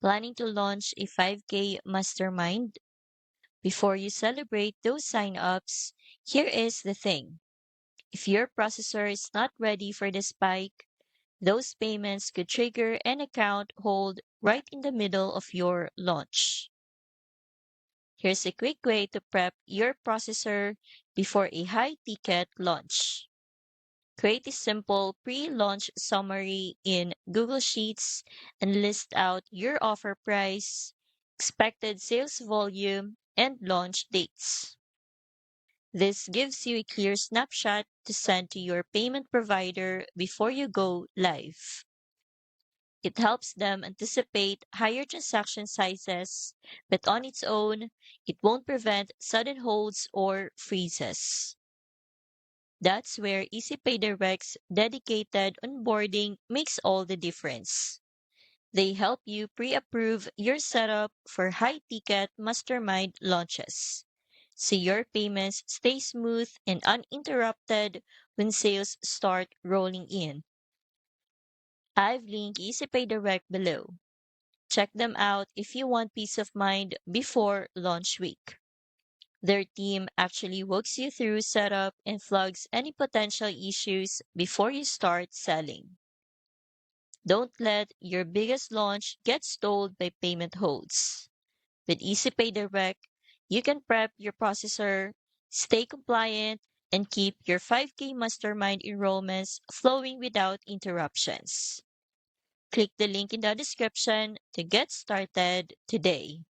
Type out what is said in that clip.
Planning to launch a 5K mastermind? Before you celebrate those sign-ups, here is the thing. If your processor is not ready for the spike, those payments could trigger an account hold right in the middle of your launch. Here's a quick way to prep your processor before a high-ticket launch. Create a simple pre-launch summary in Google Sheets and list out your offer price, expected sales volume, and launch dates. This gives you a clear snapshot to send to your payment provider before you go live. It helps them anticipate higher transaction sizes, but on its own, it won't prevent sudden holds or freezes. That's where EasyPay Direct's dedicated onboarding makes all the difference. They help you pre-approve your setup for high-ticket mastermind launches, so your payments stay smooth and uninterrupted when sales start rolling in. I've linked EasyPay Direct below. Check them out if you want peace of mind before launch week. Their team actually walks you through setup and flags any potential issues before you start selling. Don't let your biggest launch get stalled by payment holds. With EasyPay Direct, you can prep your processor, stay compliant, and keep your 5K mastermind enrollments flowing without interruptions. Click the link in the description to get started today.